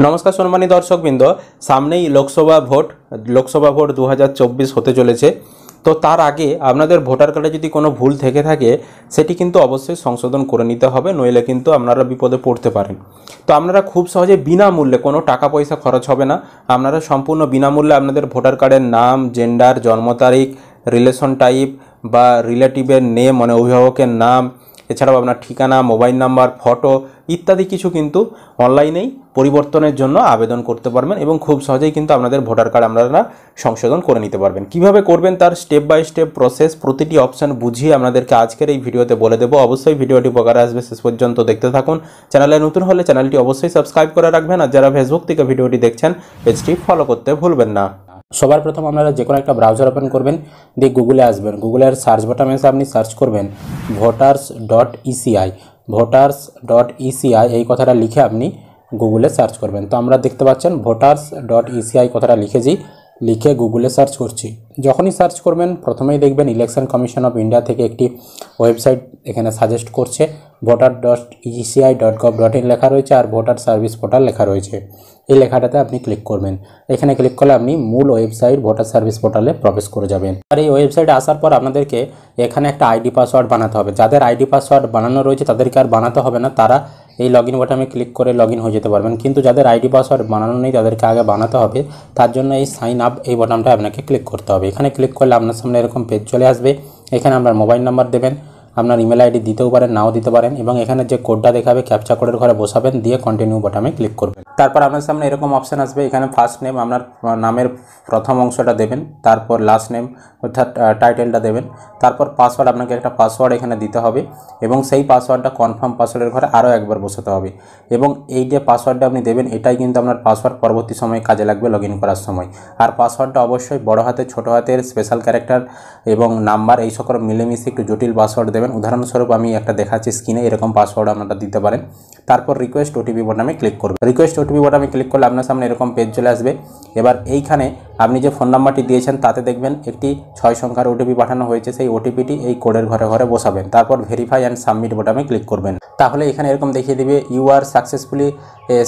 নমস্কার সম্মানিত দর্শকবৃন্দ, সামনেই লোকসভা ভোট 2024 হতে চলেছে। তো তার আগে আপনাদের ভোটার কার্ডে যদি কোনো ভুল থেকে থাকে সেটি কিন্তু অবশ্যই সংশোধন করে নিতে হবে, নইলে কিন্তু আপনারা বিপদে পড়তে পারেন। তো আপনারা খুব সহজে বিনামূল্যে, কোনো টাকা পয়সা খরচ হবে না, আপনারা সম্পূর্ণ বিনামূল্যে আপনাদের ভোটার কার্ডের নাম, জেন্ডার, জন্ম তারিখ, রিলেশন টাইপ বা রিলেটিভের নেম মানে অভিভাবকের নাম, এছাড়াও আপনার ঠিকানা, মোবাইল নাম্বার, ফটো ইত্যাদি কিছু কিন্তু অনলাইনেই পরিবর্তনের জন্য আবেদন করতে পারবেন এবং খুব সহজেই কিন্তু আপনাদের ভোটার কার্ড আপনারা সংশোধন করে নিতে পারবেন। কিভাবে করবেন তার স্টেপ বাই স্টেপ প্রসেস, প্রতিটি অপশান বুঝিয়ে আপনাদেরকে আজকের এই ভিডিওতে বলে দেবো। অবশ্যই ভিডিওটি উপকারে আসবে, শেষ পর্যন্ত দেখতে থাকুন। চ্যানেলে নতুন হলে চ্যানেলটি অবশ্যই সাবস্ক্রাইব করে রাখবেন, আর যারা ফেসবুক থেকে ভিডিওটি দেখছেন পেজটি ফলো করতে ভুলবেন না। সবার প্রথম আপনারা যে কোনো একটা ব্রাউজার ওপেন করবেন, দিয়ে গুগলে আসবেন। গুগলের সার্চ বাটনে এসে আপনি সার্চ করবেন ভোটার্স.ইসিআই এই কথাটা লিখে আপনি গুগলে সার্চ করবেন। তো আমরা দেখতে পাচ্ছেন ভোটার্স.ইসিআই কথাটা লিখে গুগলে সার্চ করছি। যখনই সার্চ করবেন প্রথমেই দেখবেন ইলেকশন কমিশন অফ ইন্ডিয়া থেকে একটি ওয়েবসাইট এখানে সাজেস্ট করছে, voter.eci.gov.in লেখা রয়েছে আর ভোটার সার্ভিস পোর্টাল লেখা রয়েছে। এই লেখাটাতে আপনি ক্লিক করবেন। এখানে ক্লিক করলে আপনি মূল ওয়েবসাইট ভোটার সার্ভিস পোর্টালে প্রবেশ করে যাবেন। আর এই ওয়েবসাইটে আসার পর আপনাদেরকে এখানে একটা আইডি পাসওয়ার্ড বানাতে হবে। যাদের আইডি পাসওয়ার্ড বানানো রয়েছে তাদেরকে আর বানাতে হবে না, তারা এই লগইন বাটনে ক্লিক করে লগইন হয়ে যেতে পারবেন। কিন্তু যাদের আইডি পাসওয়ার্ড বানানো নেই তাদেরকে আগে বানাতে হবে। তার জন্য এই সাইন আপ এই বাটনটা আপনাকে ক্লিক করতে হবে। এখানে ক্লিক করলে আপনার সামনে এরকম পেজ চলে আসবে। এখানে আপনার মোবাইল নাম্বার দেবেন, আপনার ইমেল আইডি দিতেও পারেন, নাও দিতে পারেন, এবং এখানে যে কোডটা দেখাবে ক্যাপচা কোডের ঘরে বসাবেন, দিয়ে কন্টিনিউ বাটনে ক্লিক করবেন। তারপর আপনার সামনে এরকম অপশান আসবে। এখানে ফার্স্ট নেম আপনার নামের প্রথম অংশটা দেবেন, তারপর লাস্ট নেম অর্থাৎ টাইটেলটা দেবেন, তারপর পাসওয়ার্ড আপনাকে একটা পাসওয়ার্ড এখানে দিতে হবে এবং সেই পাসওয়ার্ডটা কনফার্ম পাসওয়ার্ডের ঘরে আরও একবার বসাতে হবে। এবং এই যে পাসওয়ার্ডটা আপনি দেবেন এটাই কিন্তু আপনার পাসওয়ার্ড পরবর্তী সময়ে কাজে লাগবে লগইন করার সময়। আর পাসওয়ার্ডটা অবশ্যই বড় হাতের, ছোটো হাতের, স্পেশাল ক্যারেক্টার এবং নাম্বার এই সকল মিলেমিশে একটু জটিল পাসওয়ার্ড দেবেন। উদাহরণস্বরূপ আমি একটা দেখাচ্ছি স্ক্রিনে, এরকম পাসওয়ার্ড আপনারা দিতে পারেন। তারপর রিকোয়েস্ট ওটিপি বাটনে ক্লিক করবেন। রিকোয়েস্ট ওটিপি বাটনে ক্লিক করলে আপনার সামনে এরকম পেজ চলে আসবে। এবার এইখানে আপনি যে ফোন নাম্বারটি দিয়েছেন তাতে দেখবেন একটি 6 সংখ্যার ওটিপি পাঠানো হয়েছে, সেই ওটিপিটি এই কোডের ঘরে ঘরে বসাবেন। তারপর ভেরিফাই অ্যান্ড সাবমিট বাটনে ক্লিক করবেন। তাহলে এখানে এরকম দেখিয়ে দিবে you are successfully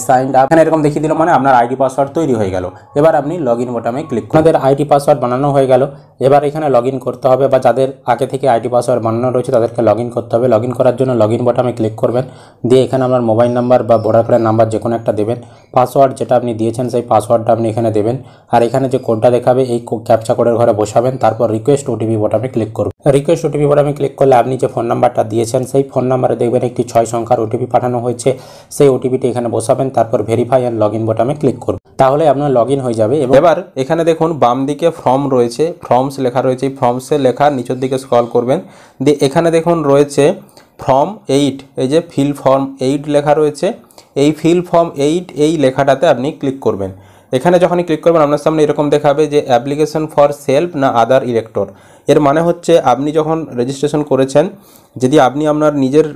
signed up. এখানে এরকম দেখিয়ে দিল মানে আপনার আইডি পাসওয়ার্ড তৈরি হয়ে গেল। এবার আপনি লগইন বাটনে ক্লিক করুন। আপনাদের আইডি পাসওয়ার্ড বানানো হয়ে গেল। এবার এখানে লগইন করতে হবে, বা যাদের আগে থেকে আইডি পাসওয়ার্ড বানানো রয়েছে তাদেরকে লগইন করতে হবে। লগইন করার জন্য লগইন বাটনে ক্লিক করবেন, দিয়ে এখানে আপনার মোবাইল নাম্বার বা ভোটার কার্ডের নাম্বার যে কোনো একটা দেবেন। পাসওয়ার্ড যেটা আপনি দিয়েছেন সেই পাসওয়ার্ডটা আপনি এখানে দেবেন, আর এখানে যে কোডটা দেখাবে এই ক্যাপচা কোডের ঘরে বসাবেন। তারপর রিকোয়েস্ট ওটিপি বাটনে ক্লিক করুন। রিকোয়েস্ট ওটিপি বাটনে ক্লিক করলে আপনি যে ফোন নাম্বারটা দিয়েছেন সেই ফোন নাম্বারে দেখবেন একটি 6 সংখ্যার ওটিপি পাঠানো হয়েছে, সেই ওটিপিটি এখানে বসাবেন। তারপর ভেরিফাই অ্যান্ড লগইন বাটনে ক্লিক করুন, তাহলে আপনার লগইন হয়ে যাবে। এবার এখানে দেখুন বাম দিকে ফর্ম রয়েছে, ফর্মস লেখা রয়েছে। এই ফর্মসে লেখা নিচের দিকে স্ক্রল করবেন, দিয়ে এখানে দেখুন রয়েছে ফর্ম 8, এই যে ফিল ফর্ম 8 লেখা রয়েছে। এই ফিল ফর্ম 8 এই লেখাটাতে আপনি ক্লিক করবেন। এখানে যখনই ক্লিক করবেন আপনার সামনে এরকম দেখাবে যে অ্যাপ্লিকেশন ফর সেলফ না আদার ইলেক্টর। এর মানে হচ্ছে আপনি যখন রেজিস্ট্রেশন করেছেন, যদি আপনি আপনার নিজের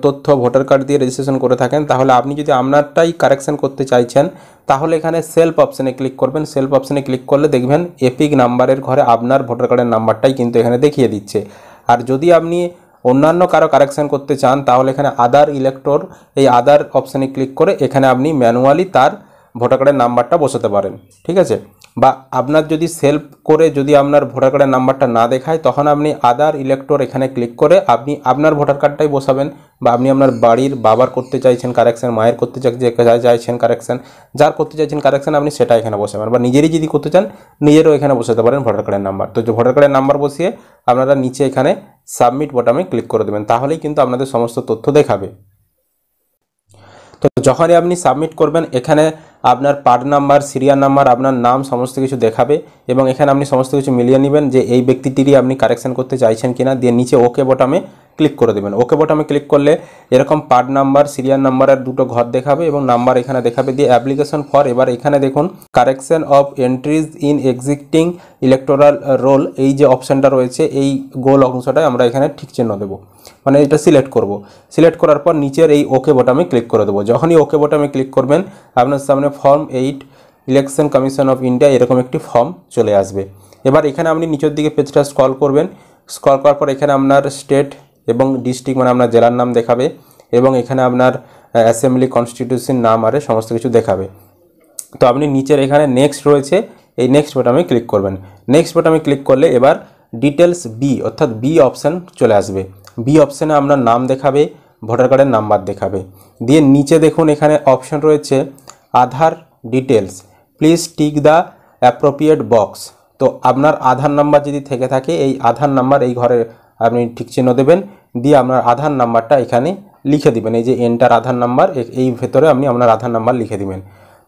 তথ্য ভোটার কার্ড দিয়ে রেজিস্ট্রেশন করে থাকেন, তাহলে আপনি যদি আপনারটাই কারেকশন করতে চাইছেন তাহলে এখানে সেলফ অপশানে ক্লিক করবেন। সেলফ অপশানে ক্লিক করলে দেখবেন এপিক নাম্বারের ঘরে আপনার ভোটার কার্ডের নাম্বারটাই কিন্তু এখানে দেখিয়ে দিচ্ছে। আর যদি আপনি অন্যান্য কারো কারেকশন করতে চান তাহলে এখানে আদার ইলেক্টর, এই আদার অপশানে ক্লিক করে এখানে আপনি ম্যানুয়ালি তার ভোটার কার্ডের নাম্বারটা বসাতে পারেন, ঠিক আছে। বা আপনার যদি সেলফ করে যদি আপনার ভোটার কার্ডের নাম্বারটা না দেখায় তখন আপনি আদার ইলেক্টর এখানে ক্লিক করে আপনি আপনার ভোটার কার্ডটাই বসাবেন। বা আপনি আপনার বাড়ির বাবার করতে চাইছেন কারেকশন, মায়ের করতে চাইছেন কারেকশন, যার করতে চাইছেন কারেকশন আপনি সেটা এখানে বসাবেন। বা নিজেরই যদি করতে চান নিজেরও এখানে বসাতে পারেন ভোটার কার্ডের নাম্বার। তো যে ভোটার কার্ডের নাম্বার বসিয়ে আপনারা নিচে এখানে সাবমিট বাটনে ক্লিক করে দেবেন, তাহলেই কিন্তু আপনাদের সমস্ত তথ্য দেখাবে। তো যখনই আপনি সাবমিট করবেন এখানে আপনার পার্ট নাম্বার, সিরিয়াল নাম্বার, আপনার নাম সমস্ত কিছু দেখাবে এবং এখানে আপনি সমস্ত কিছু মিলিয়ে নেবেন যে এই ব্যক্তিটিরই আপনি কারেকশন করতে চাইছেন কিনা, দিয়ে নিচে ওকে বাটনে ক্লিক করে দেবেন। ওকে বাটনে ক্লিক করলে এরকম পার্ট নাম্বার, সিরিয়াল নাম্বারের দুটো ঘর দেখাবে এবং নাম্বার এখানে দেখাবে, দিয়ে অ্যাপ্লিকেশন ফর। এবার এখানে দেখুন correction of entries in existing electoral role, এই যে অপশানটা রয়েছে এই গোল অংশটায় আমরা এখানে ঠিক চিহ্ন দেবো, মানে এটা সিলেক্ট করব। সিলেক্ট করার পর নিচের এই ওকে বাটনে ক্লিক করে দেবো। যখনই ওকে বাটনে ক্লিক করবেন আপনার সামনে form 8 election commission of India এরকম একটি ফর্ম চলে আসবে। এবার এখানে আপনি নিচের দিকে পেজটা স্ক্রল করবেন। স্ক্রল করার পর এখানে আপনার স্টেট এবং ডিস্ট্রিক্ট মানে আপনার জেলার নাম দেখাবে এবং এখানে আপনার অ্যাসেম্বলি কনস্টিটিউশন নাম আর সমস্ত কিছু দেখাবে। তো আপনি নিচের এখানে নেক্সট রয়েছে, এই নেক্সট বাটনে ক্লিক করবেন। নেক্সট বাটনে ক্লিক করলে এবার ডিটেলস বি অর্থাৎ বি অপশান চলে আসবে। বি অপশানে আপনার নাম দেখাবে, ভোটার কার্ডের নাম্বার দেখাবে। দিয়ে নিচে দেখুন এখানে অপশান রয়েছে Aadhaar details, please tick the appropriate box. তো আপনার আধার নাম্বার যদি থেকে থাকে এই আধার নাম্বার এই ঘরে আপনি ঠিক চিহ্ন দেবেন, দিয়ে আপনার আধার নাম্বারটা এখানে লিখে দিবেন। এই যে এন্টার আধার নাম্বার, এই ভেতরে আপনি আপনার আধার নাম্বার লিখে দিবেন।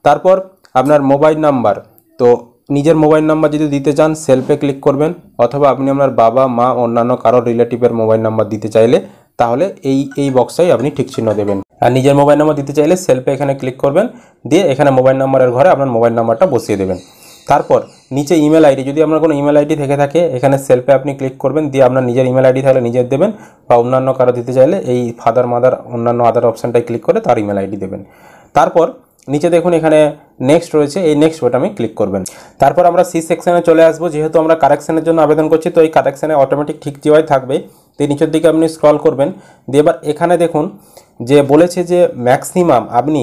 তারপর আপনার মোবাইল নাম্বার, তো নিজের মোবাইল নাম্বার যদি দিতে চান সেলফে ক্লিক করবেন, অথবা আপনি আপনার বাবা মা অন্যান্য কারো রিলেটিভের মোবাইল নাম্বার দিতে চাইলে তাহলে এই বক্সটাই আপনি ঠিক চিহ্ন দেবেন। আর নিজের মোবাইল নাম্বার দিতে চাইলে সেলফে এখানে ক্লিক করবেন, দিয়ে এখানে মোবাইল নাম্বারের ঘরে আপনার মোবাইল নাম্বারটা বসিয়ে দেবেন। তারপর নিচে ইমেল আইডি, যদি আপনার কোনো ইমেল আইডি থেকে থাকে এখানে সেলফে আপনি ক্লিক করবেন, দিয়ে আপনার নিজের ইমেল আইডি থাকলে নিজের দেবেন, বা অন্যান্য কারো দিতে চাইলে এই ফাদার মাদার অন্যান্য আদার অপশানটাই ক্লিক করে তার ইমেল আইডি দেবেন। তারপর নিচে দেখুন এখানে নেক্সট রয়েছে, এই নেক্সট বাটনে ক্লিক করবেন। তারপর আমরা সি সেকশনে চলে আসবো, যেহেতু আমরা কারেকশনের জন্য আবেদন করছি তো এই কারেকশনে অটোমেটিক ঠিক যেভাবে থাকবে। তো নিচের দিকে আপনি স্ক্রল করবেন, দিয়ে এবার এখানে দেখুন যে বলেছে যে ম্যাক্সিমাম আপনি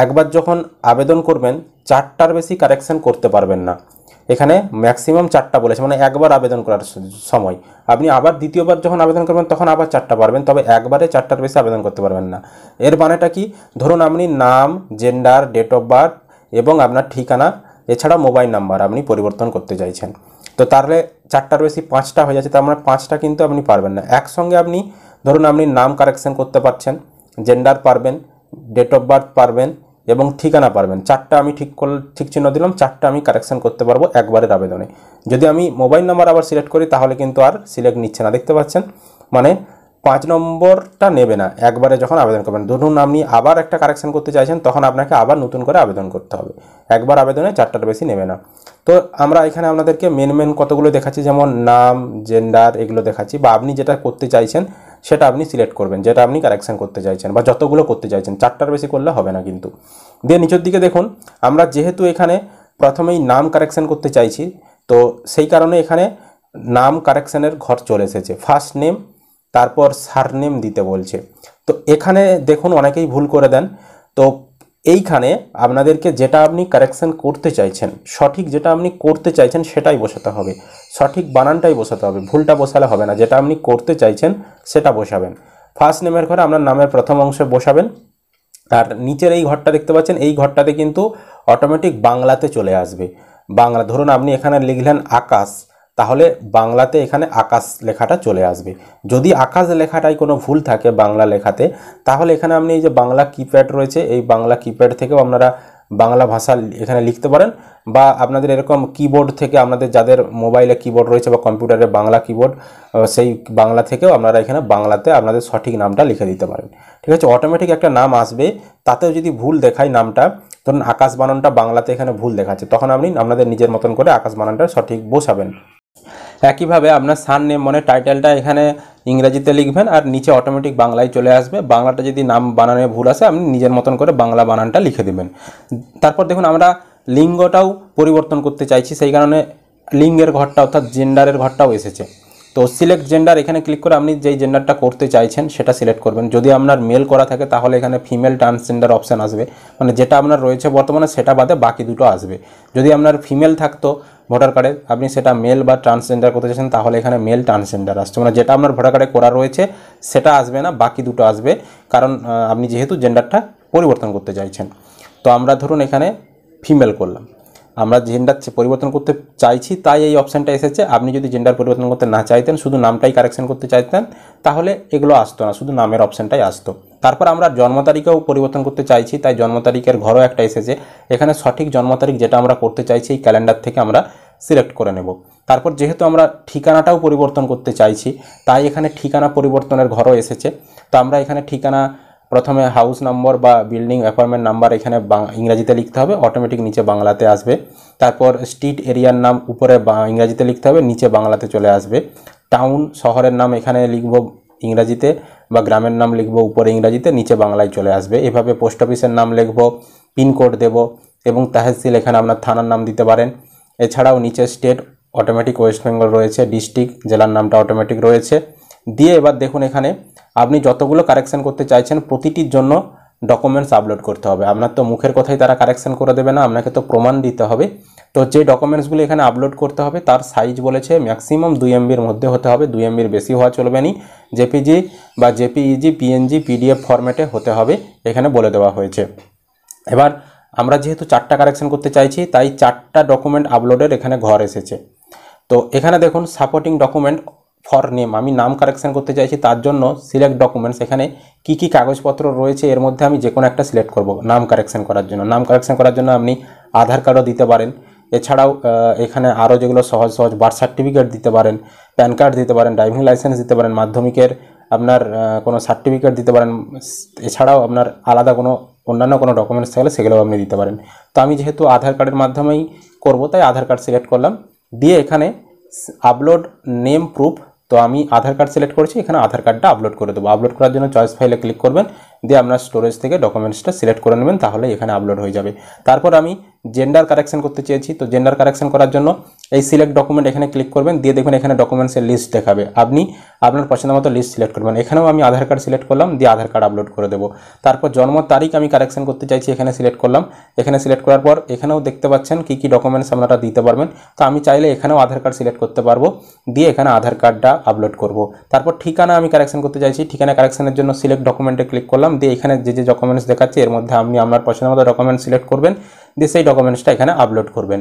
একবার যখন আবেদন করবেন 4টার বেশি কারেকশন করতে পারবেন না। এখানে ম্যাক্সিমাম 4টা বলেছে, মানে একবার আবেদন করার সময়। আপনি আবার দ্বিতীয়বার যখন আবেদন করবেন তখন আবার 4টা পারবেন, তবে একবারে 4টার বেশি আবেদন করতে পারবেন না। এর মানেটা কি, ধরুন আপনি নাম, জেন্ডার, ডেট অফ বার্থ এবং আপনার ঠিকানা এছাড়া মোবাইল নাম্বার আপনি পরিবর্তন করতে চাইছেন, তো তাহলে 4টার বেশি 5টা হয়ে যাচ্ছে, তার মানে 5টা কিন্তু আপনি পারবেন না একসঙ্গে। আপনি ধরুন আপনি নাম কারেকশন করতে পারছেন, জেন্ডার পারবেন, ডেট অফ বার্থ পারবেন এবং ঠিকানা পারবেন। 4টা আমি ঠিক চিহ্ন দিলাম, 4টা আমি কারেকশন করতে পারবো একবারের আবেদনে। যদি আমি মোবাইল নাম্বার আবার সিলেক্ট করি তাহলে কিন্তু আর সিলেক্ট নিচ্ছে না, দেখতে পাচ্ছেন, মানে 5 নম্বরটা নেবে না একবারে যখন আবেদন করবেন। ধরুন আপনি আবার একটা কারেকশন করতে চাইছেন তখন আপনাকে আবার নতুন করে আবেদন করতে হবে, একবার আবেদনে 4টার বেশি নেবে না। তো আমরা এখানে আপনাদেরকে মেন কতগুলো দেখাচ্ছি, যেমন নাম, জেন্ডার এগুলো দেখাচ্ছি, বা আপনি যেটা করতে চাইছেন সেটা আপনি সিলেক্ট করবেন, যেটা আপনি কারেকশন করতে চাইছেন বা যতগুলো করতে চাইছেন, 4টার বেশি করলে হবে না কিন্তু। দিয়ে নিচের দিকে দেখুন আমরা যেহেতু এখানে প্রথমেই নাম কারেকশন করতে চাইছি, তো সেই কারণে এখানে নাম কারেকশনের ঘর চলে এসেছে। ফার্স্ট নেম তারপর সারনেম দিতে বলছে। তো এখানে দেখুন অনেকেই ভুল করে দেন, তো এইখানে আপনাদেরকে যেটা আপনি কারেকশন করতে চাইছেন, সঠিক যেটা আপনি করতে চাইছেন সেটাই বসাতে হবে, সঠিক বানানটাই বসাতে হবে, ভুলটা বসালে হবে না। যেটা আপনি করতে চাইছেন সেটা বসাবেন। ফার্স্ট নেমের ঘরে আপনার নামের প্রথম অংশে বসাবেন, আর নিচের এই ঘরটা দেখতে পাচ্ছেন, এই ঘরটাতে কিন্তু অটোমেটিক বাংলাতে চলে আসবে। বাংলা, ধরুন আপনি এখানে লিখলেন আকাশ, তাহলে বাংলাতে এখানে আকাশ লেখাটা চলে আসবে। যদি আকাশ লেখাটাই কোনো ভুল থাকে বাংলা লেখাতে, তাহলে এখানে আপনি এই যে বাংলা কিপ্যাড রয়েছে, এই বাংলা কিপ্যাড থেকেও আপনারা বাংলা ভাষা এখানে লিখতে পারেন, বা আপনাদের এরকম কিবোর্ড থেকে, আপনাদের যাদের মোবাইলে কিবোর্ড রয়েছে বা কম্পিউটারে বাংলা কিবোর্ড, সেই বাংলা থেকেও আপনারা এখানে বাংলাতে আপনাদের সঠিক নামটা লিখে দিতে পারেন। ঠিক আছে, অটোমেটিক একটা নাম আসবে, তাতেও যদি ভুল দেখায় নামটা, ধরুন আকাশ বানানটা বাংলাতে এখানে ভুল দেখাচ্ছে, তখন আপনি আপনাদের নিজের মতন করে আকাশ বানানটা সঠিক বসাবেন। একইভাবে আপনার সারনেম মানে টাইটেলটা এখানে ইংরেজিতে লিখবেন, আর নিচে অটোমেটিক বাংলায় চলে আসবে। বাংলাটা যদি নাম বানানে ভুল আসে আপনি নিজের মতন করে বাংলা বানানটা লিখে দেবেন। তারপর দেখুন আমরা লিঙ্গটাও পরিবর্তন করতে চাইছি, সেই কারণে লিঙ্গের ঘরটা অর্থাৎ জেন্ডারের ঘরটাও এসেছে। তো সিলেক্ট জেন্ডার এখানে ক্লিক করে আপনি যেই জেন্ডারটা করতে চাইছেন সেটা সিলেক্ট করবেন। যদি আপনার মেল করা থাকে তাহলে এখানে ফিমেল ট্রান্সজেন্ডার অপশান আসবে, মানে যেটা আপনার রয়েছে বর্তমানে সেটা বাদে বাকি দুটো আসবে। যদি আপনার ফিমেল থাকতো ভোটার কার্ডে, আপনি সেটা মেল বা ট্রান্সজেন্ডার করতে চাইছেন তাহলে এখানে মেল ট্রান্সজেন্ডার আসছে, মানে যেটা আপনার ভোটার কার্ডে করা রয়েছে সেটা আসবে না, বাকি দুটো আসবে, কারণ আপনি যেহেতু জেন্ডারটা পরিবর্তন করতে চাইছেন। তো আমরা ধরুন এখানে ফিমেল করলাম, আমরা জেন্ডার পরিবর্তন করতে চাইছি তাই এই অপশানটা এসেছে। আপনি যদি জেন্ডার পরিবর্তন করতে না চাইতেন, শুধু নামটাই কারেকশন করতে চাইতেন, তাহলে এগুলো আসতো না, শুধু নামের অপশানটাই আসতো। তারপর আমরা জন্ম তারিখেও পরিবর্তন করতে চাইছি, তাই জন্ম তারিখের ঘরও একটা এসেছে। এখানে সঠিক জন্ম তারিখ যেটা আমরা করতে চাইছি এই ক্যালেন্ডার থেকে আমরা সিলেক্ট করে নেব। তারপর যেহেতু আমরা ঠিকানাটাও পরিবর্তন করতে চাইছি, তাই এখানে ঠিকানা পরিবর্তনের ঘরও এসেছে। তো আমরা এখানে ঠিকানা প্রথমে হাউস নম্বর বা বিল্ডিং অ্যাপার্টমেন্ট নাম্বার এখানে ইংরেজিতে লিখতে হবে, অটোমেটিক নিচে বাংলাতে আসবে। তারপর স্ট্রিট এরিয়ার নাম উপরে ইংরেজিতে লিখতে হবে, নিচে বাংলাতে চলে আসবে। টাউন শহরের নাম এখানে লিখব ইংরেজিতে, বা গ্রামের নাম লিখব উপরে ইংরেজিতে, নিচে বাংলায় চলে আসবে। এভাবে পোস্ট অফিসের নাম লিখব, পিনকোড দেব, এবং তহসিল এখানে আপনার থানার নাম দিতে পারেন। এছাড়াও নিচে স্টেট অটোমেটিক ওয়েস্ট বেঙ্গল রয়েছে, ডিস্ট্রিক্ট জেলার নামটা অটোমেটিক রয়েছে। দিয়ে এবার দেখুন এখানে আপনি যতগুলো কারেকশন করতে চাইছেন প্রতিটির জন্য ডকুমেন্টস আপলোড করতে হবে। আপনার তো মুখের কথাই তারা কারেকশন করে দেবে না, আপনাকে তো প্রমাণ দিতে হবে। তো যে ডকুমেন্টসগুলো এখানে আপলোড করতে হবে তার সাইজ বলেছে ম্যাক্সিমাম 2 MBর মধ্যে হতে হবে, 2 MBর বেশি হওয়া চলবে না। জেপিজি বা জেপিইজি, পিএনজি, পিডিএফ ফরম্যাটে হতে হবে এখানে বলে দেওয়া হয়েছে। এবার আমরা যেহেতু 4টা কারেকশন করতে চাইছি তাই 4টা ডকুমেন্ট আপলোডের এখানে ঘর এসেছে। তো এখানে দেখুন সাপোর্টিং ডকুমেন্ট ফর নেম, আমি নাম কারেকশন করতে চাইছি, তার জন্য সিলেক্ট ডকুমেন্টস, এখানে কি কি কাগজপত্র রয়েছে এর মধ্যে আমি যে কোনো একটা সিলেক্ট করব নাম কারেকশন করার জন্য। নাম কারেকশন করার জন্য আপনি আধার কার্ডও দিতে পারেন, এছাড়াও এখানে আরও যেগুলো সহজ সহজ বার্থ সার্টিফিকেট দিতে পারেন, প্যান কার্ড দিতে পারেন, ড্রাইভিং লাইসেন্স দিতে পারেন, মাধ্যমিকের আপনার কোনো সার্টিফিকেট দিতে পারেন, এছাড়াও আপনার আলাদা কোনো অন্যান্য কোনো ডকুমেন্টস থাকলে সেগুলোও আপনি দিতে পারেন। তো আমি যেহেতু আধার কার্ডের মাধ্যমেই করব তাই আধার কার্ড সিলেক্ট করলাম, দিয়ে এখানে আপলোড নেম প্রুফ, তো আমি আধার কার্ড সিলেক্ট করেছি, এখানে আধার কার্ডটা আপলোড করে দেবো। আপলোড করার জন্য চয়েস ফাইলে ক্লিক করবেন, দিয়ে আপনার স্টোরেজ থেকে ডকুমেন্টসটা সিলেক্ট করে নেবেন, তাহলে এখানে আপলোড হয়ে যাবে। তারপর আমি জেন্ডার কারেকশন করতে চেয়েছি, তো জেন্ডার কারেকশন করার জন্য এই সিলেক্ট ডকুমেন্ট এখানে ক্লিক করবেন, দিয়ে দেখুন এখানে ডকুমেন্টসের লিস্ট দেখাবে, আপনি আপনার পছন্দ মতো লিস্ট সিলেক্ট করবেন। এখানেও আমি আধার কার্ড সিলেক্ট করলাম, দিয়ে আধার কার্ড আপলোড করে দেবো। তারপর জন্ম তারিখ আমি কারেকশন করতে চাইছি, এখানে সিলেক্ট করলাম। এখানে সিলেক্ট করার পর এখানেও দেখতে পাচ্ছেন কী কী ডকুমেন্টস আপনারা দিতে পারবেন। তো আমি চাইলে এখানেও আধার কার্ড সিলেক্ট করতে পারবো, দিয়ে এখানে আধার কার্ডটা আপলোড করব। তারপর ঠিকানা আমি কারেকশন করতে চাইছি, ঠিকানা কারেকশনের জন্য সিলেক্ট ডকুমেন্টে ক্লিক করলাম, দিয়ে এখানে যে যে ডকুমেন্টস দেখাচ্ছে এর মধ্যে আপনি আপনার পছন্দ মতো ডকুমেন্ট সিলেক্ট করবেন, দিয়ে সেই ডকুমেন্টসটা এখানে আপলোড করবেন।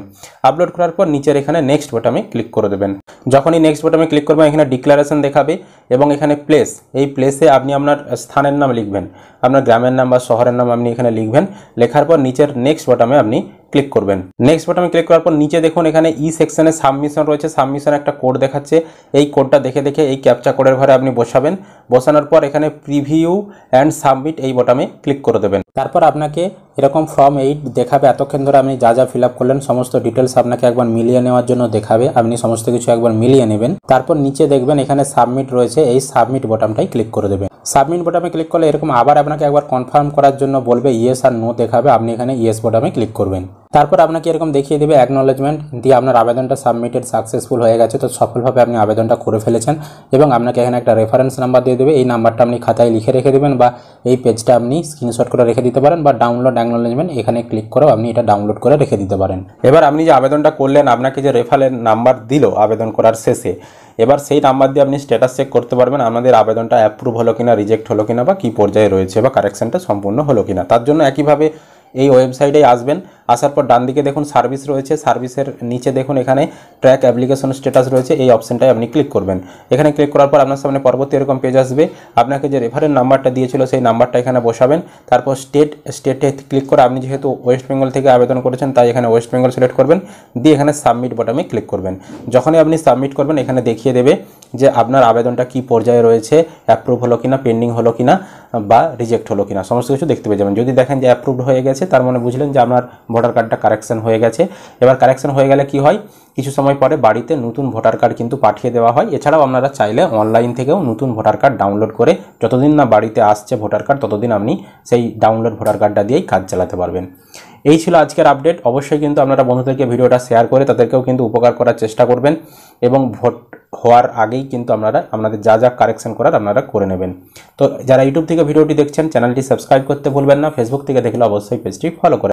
আপলোড করার পর নিচের এখানে নেক্সট বাটনে ক্লিক করে দেবেন। যখনই নেক্সট বাটনে ক্লিক করবেন এখানে ডিক্লারেশন দেখাবে এবং এখানে প্লেস, এই প্লেসে আপনি আপনার স্থানের নাম লিখবেন, আপনার গ্রামের নাম বা শহরের নাম আপনি এখানে লিখবেন। লেখার পর নিচের নেক্সট বাটনে আপনি ক্লিক করবেন। নেক্সট বাটনে ক্লিক করার পর নিচে দেখুন এখানে ই সেকশনে সাবমিশন রয়েছে, সাবমিশনে একটা কোড দেখাচ্ছে, এই কোডটা দেখে দেখে এই ক্যাপচা কোডের ঘরে আপনি বসাবেন। বসানোর পর এখানে প্রিভিউ অ্যান্ড সাবমিট এই বাটনে ক্লিক করে দেবেন। তারপর আপনাকে এরকম ফর্ম 8 দেখাবে, এতক্ষণ ধরে আপনি যা যা ফিল আপ করলেন সমস্ত ডিটেলস আপনাকে একবার মিলিয়ে নেওয়ার জন্য দেখাবে, আপনি সমস্ত কিছু একবার মিলিয়ে নেবেন। তারপর নিচে দেখবেন এখানে সাবমিট রয়েছে, এই সাবমিট বাটনটাই ক্লিক করে দেবেন। সাবমিট বাটনে ক্লিক করলে এরকম আবার আপনাকে একবার কনফার্ম করার জন্য বলবে, ইয়েস আর নো দেখাবে, আপনি এখানে ইয়েস বাটনে ক্লিক করবেন। তারপর আপনাকে এরকম দেখিয়ে দেবে অ্যাকনলেজমেন্ট, দিয়ে আপনার আবেদনটা সাবমিটেড সাকসেসফুল হয়ে গেছে, তো সফলভাবে আপনি আবেদনটা করে ফেলেছেন। এবং আপনাকে এখানে একটা রেফারেন্স নাম্বার দিয়ে দেবে, এই নাম্বারটা আপনি খাতায় লিখে রেখে দেবেন, বা এই পেজটা আপনি স্ক্রিনশট করে রেখে দিতে পারেন, বা ডাউনলোড অ্যাকনলেজমেন্ট এখানে ক্লিক করেও আপনি এটা ডাউনলোড করে রেখে দিতে পারেন। এবার আপনি যে আবেদনটা করলেন, আপনাকে যে রেফারেন্স নাম্বার দিল আবেদন করার শেষে, এবার সেই নাম্বার দিয়ে আপনি স্ট্যাটাস চেক করতে পারবেন আমাদের আবেদনটা অ্যাপ্রুভ হলো কিনা, রিজেক্ট হলো কিনা, বা কী পর্যায়ে রয়েছে, বা কারেকশনটা সম্পূর্ণ হলো কিনা। তার জন্য একইভাবে এই ওয়েবসাইটে আসবেন, আসার পর ডান দিকে দেখুন সার্ভিস রয়েছে, সার্ভিসের নিচে দেখুন এখানে ট্র্যাক অ্যাপ্লিকেশন স্ট্যাটাস রয়েছে, এই অপশনটায় আপনি ক্লিক করবেন। এখানে ক্লিক করার পর আপনার সামনে পরবর্তী এরকম পেজ আসবে, আপনাকে যে রেফারেন্স নাম্বারটা দিয়েছিল সেই নাম্বারটা এখানে বসাবেন। তারপর স্টেটে ক্লিক করে, আপনি যেহেতু ওয়েস্ট বেঙ্গল থেকে আবেদন করেছেন তাই এখানে ওয়েস্ট বেঙ্গল সিলেক্ট করবেন, দিয়ে এখানে সাবমিট বাটনে ক্লিক করবেন। যখনই আপনি সাবমিট করবেন এখানে দেখিয়ে দেবে যে আপনার আবেদনটা কি পর্যায়ে রয়েছে, অ্যাপ্রুভ হলো কিনা, পেন্ডিং হলো কিনা, বা রিজেক্ট হলো কিনা, সমস্ত কিছু দেখতে পেয়ে যাবেন। যদি দেখেন যে অ্যাপ্রুভড হয়ে গেছে, তার মানে বুঝলেন যে আপনার ভোটার কার্ডটা কারেকশন হয়ে গেছে। এবার কারেকশন হয়ে গেলে কি হয়, কিছু সময় পরে বাড়িতে নতুন ভোটার কার্ড কিন্তু পাঠিয়ে দেওয়া হয়। এছাড়াও আপনারা চাইলে অনলাইন থেকেও নতুন ভোটার কার্ড ডাউনলোড করে, যতদিন না বাড়িতে আসছে ভোটার কার্ড ততদিন আপনি সেই ডাউনলোড ভোটার কার্ডটা দিয়েই কাজ চালাতে পারবেন। এই ছিল আজকের আপডেট। অবশ্যই কিন্তু আপনারা বন্ধুদেরকে ভিডিওটা শেয়ার করে তাদেরকেও কিন্তু উপকার করার চেষ্টা করবেন, এবং ভোট হওয়ার আগেই কিন্তু আপনাদের যা যা কারেকশন করার আপনারা করে নেবেন। তো যারা ইউটিউব থেকে ভিডিওটি দেখছেন চ্যানেলটি সাবস্ক্রাইব করতে ভুলবেন না, ফেসবুক থেকে দেখলে অবশ্যই পেজটি ফলো করে